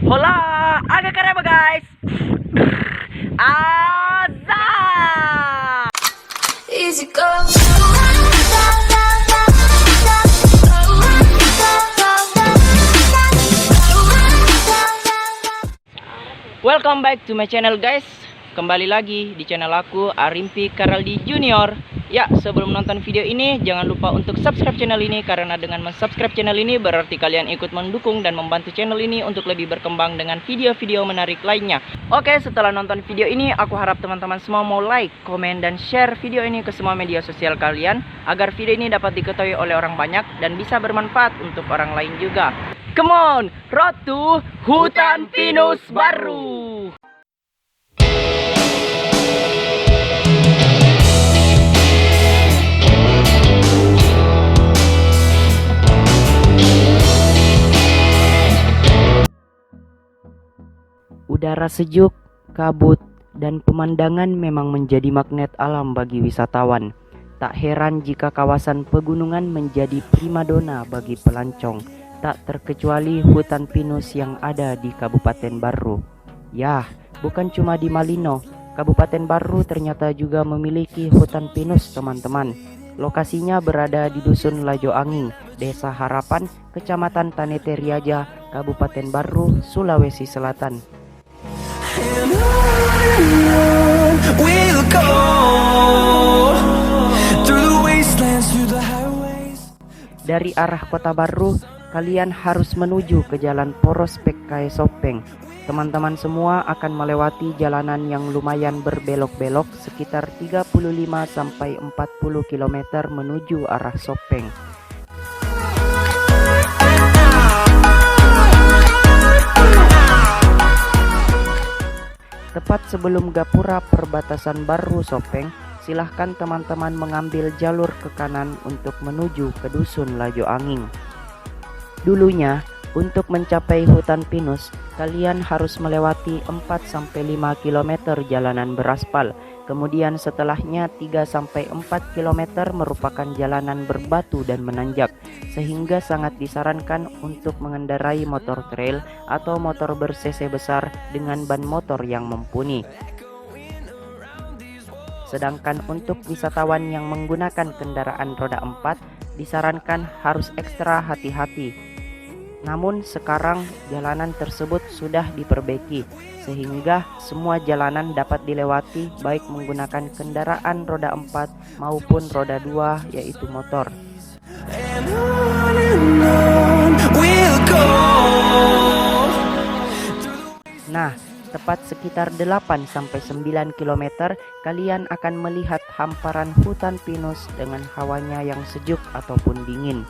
Hola, agak keren guys. Azza. Easy go. Welcome back to my channel guys. Kembali lagi di channel aku, Arimpi Karaldi Junior. Ya, sebelum nonton video ini jangan lupa untuk subscribe channel ini, karena dengan subscribe channel ini berarti kalian ikut mendukung dan membantu channel ini untuk lebih berkembang dengan video-video menarik lainnya. Oke, setelah nonton video ini aku harap teman-teman semua mau like, komen, dan share video ini ke semua media sosial kalian, agar video ini dapat diketahui oleh orang banyak dan bisa bermanfaat untuk orang lain juga. Come on, road to Hutan Pinus Baru. Udara sejuk, kabut, dan pemandangan memang menjadi magnet alam bagi wisatawan. Tak heran jika kawasan pegunungan menjadi primadona bagi pelancong, tak terkecuali hutan pinus yang ada di Kabupaten Barru. Yah, bukan cuma di Malino, Kabupaten Barru ternyata juga memiliki hutan pinus, teman-teman. Lokasinya berada di Dusun Lajo Angin, Desa Harapan, Kecamatan Tanete Riaja, Kabupaten Barru, Sulawesi Selatan. Dari arah Kota Barru, kalian harus menuju ke Jalan Porospek Kae Sopeng. Teman-teman semua akan melewati jalanan yang lumayan berbelok-belok sekitar 35-40 km menuju arah Sopeng. Tepat sebelum gapura perbatasan Barru Sopeng, silahkan teman-teman mengambil jalur ke kanan untuk menuju ke Dusun Lajo Angin. Dulunya, untuk mencapai hutan pinus, kalian harus melewati 4-5 km jalanan beraspal. Kemudian setelahnya 3-4 km merupakan jalanan berbatu dan menanjak, sehingga sangat disarankan untuk mengendarai motor trail atau motor ber-cc besar dengan ban motor yang mumpuni. Sedangkan untuk wisatawan yang menggunakan kendaraan roda 4 disarankan harus ekstra hati-hati. Namun sekarang jalanan tersebut sudah diperbaiki sehingga semua jalanan dapat dilewati baik menggunakan kendaraan roda 4 maupun roda 2 yaitu motor. Nah, tepat sekitar 8-9 km kalian akan melihat hamparan hutan pinus dengan hawanya yang sejuk ataupun dingin.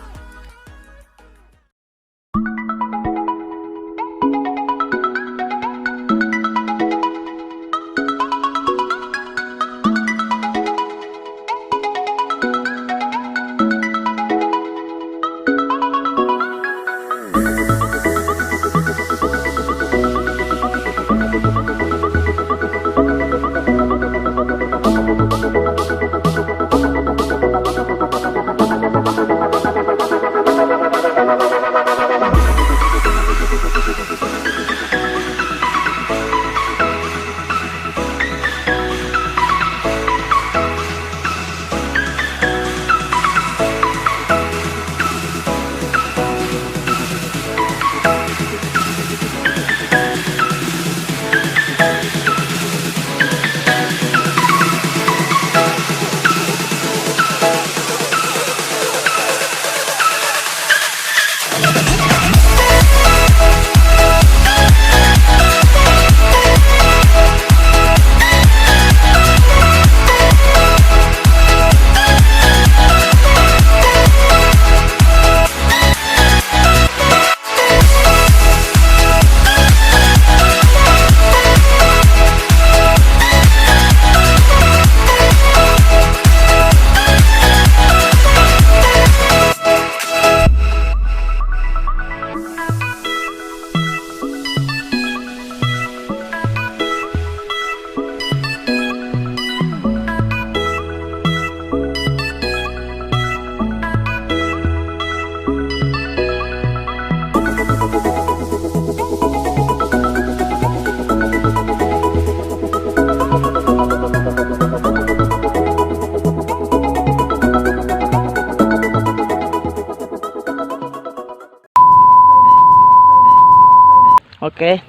Oke,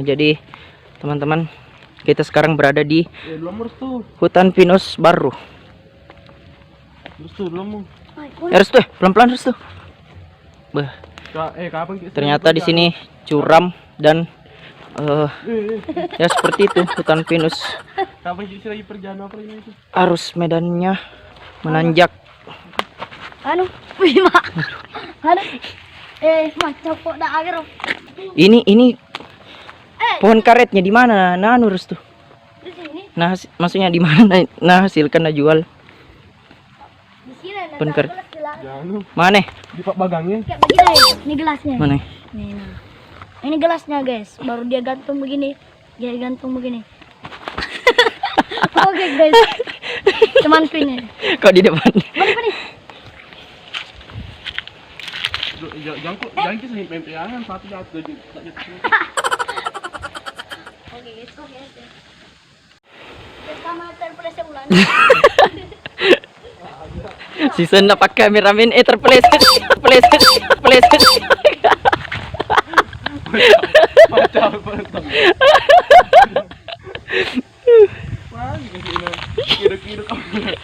jadi teman-teman, kita sekarang berada di hutan pinus baru. Harus tuh, pelan-pelan harus tuh. Ternyata di sini curam dan ya seperti itu hutan pinus. Arus medannya menanjak. Ini pohon karetnya di mana? Nah, nurus tuh. Di sini. Nah, maksudnya di mana? Nah, hasilkan nah jual. Di sini. Pohon karet. Mana? Di pak bagangnya. Kayak begini. Ini gelasnya. Mana? Nih, nah. Ini gelasnya, guys. Baru dia gantung begini. Dia gantung begini. Oke, guys. Temanku ini. Kok di depan? Mana nih? Jangan kisah pempiangan satu jatuh. Oke, guys. Oke. Pertama terpeleset ulang. Season na pakai kameramen terpeleset. Terpeleset. Macam. Kira-kira kamu.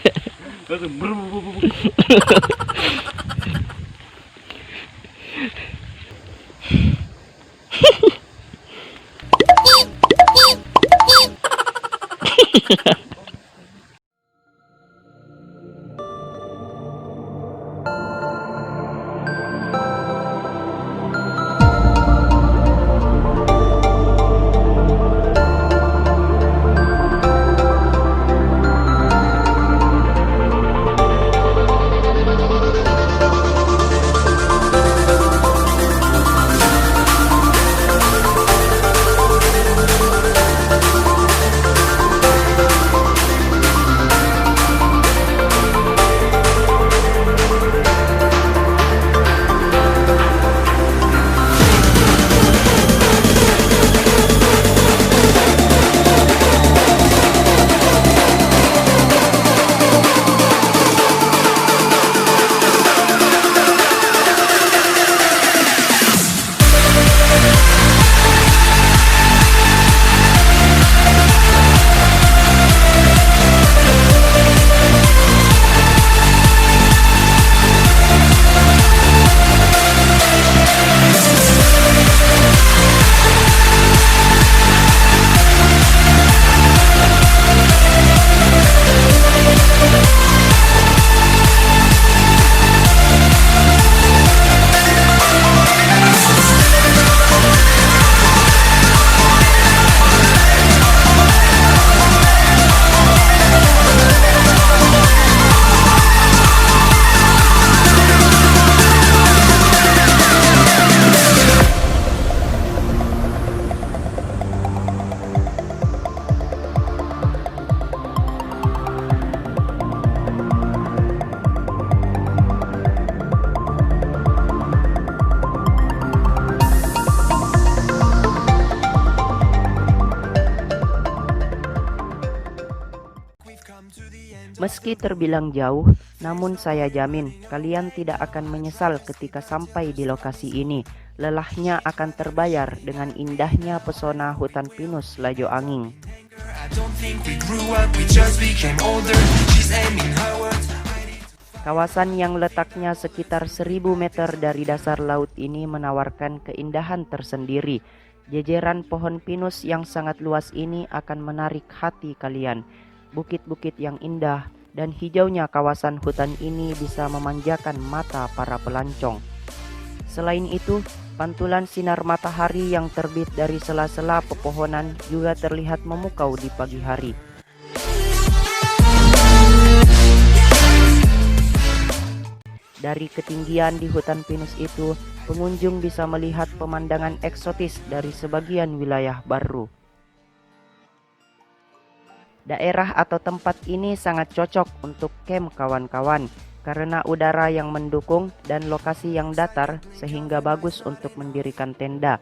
Meski terbilang jauh, namun saya jamin kalian tidak akan menyesal ketika sampai di lokasi ini. Lelahnya akan terbayar dengan indahnya pesona hutan pinus Lajo Angin. Kawasan yang letaknya sekitar 1000 meter dari dasar laut ini menawarkan keindahan tersendiri. Jejeran pohon pinus yang sangat luas ini akan menarik hati kalian. Bukit-bukit yang indah dan hijaunya kawasan hutan ini bisa memanjakan mata para pelancong. Selain itu, pantulan sinar matahari yang terbit dari sela-sela pepohonan juga terlihat memukau di pagi hari. Dari ketinggian di hutan pinus itu, pengunjung bisa melihat pemandangan eksotis dari sebagian wilayah baru. Daerah atau tempat ini sangat cocok untuk camp kawan-kawan karena udara yang mendukung dan lokasi yang datar sehingga bagus untuk mendirikan tenda.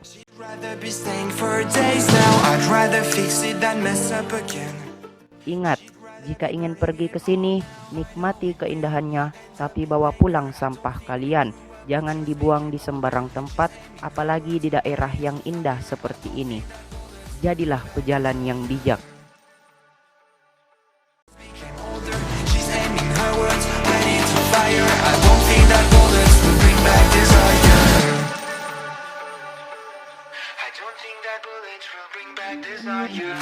Ingat, jika ingin pergi ke sini, nikmati keindahannya tapi bawa pulang sampah kalian Jangan dibuang di sembarang tempat, apalagi di daerah yang indah seperti ini. Jadilah pejalan yang bijak. She's aiming her words right into fire. I don't think that bullets will bring back desire. I don't think that bullets will bring back desire.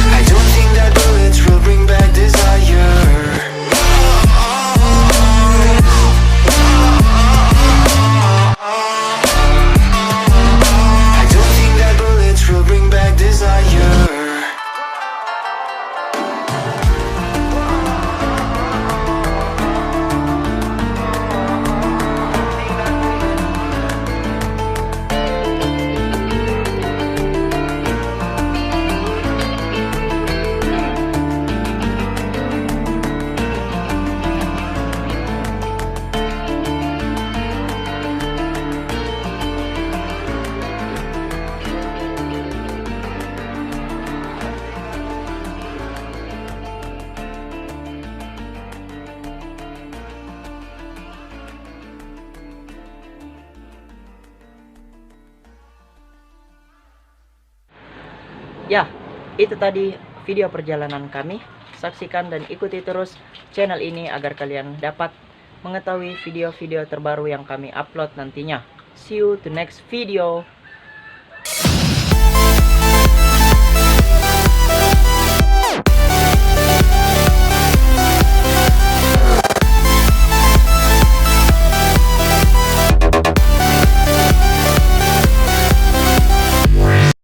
I don't think that bullets will bring back desire. I don't think that bullets will bring back desire. Ya, itu tadi video perjalanan kami. Saksikan dan ikuti terus channel ini agar kalian dapat mengetahui video-video terbaru yang kami upload nantinya. See you to next video.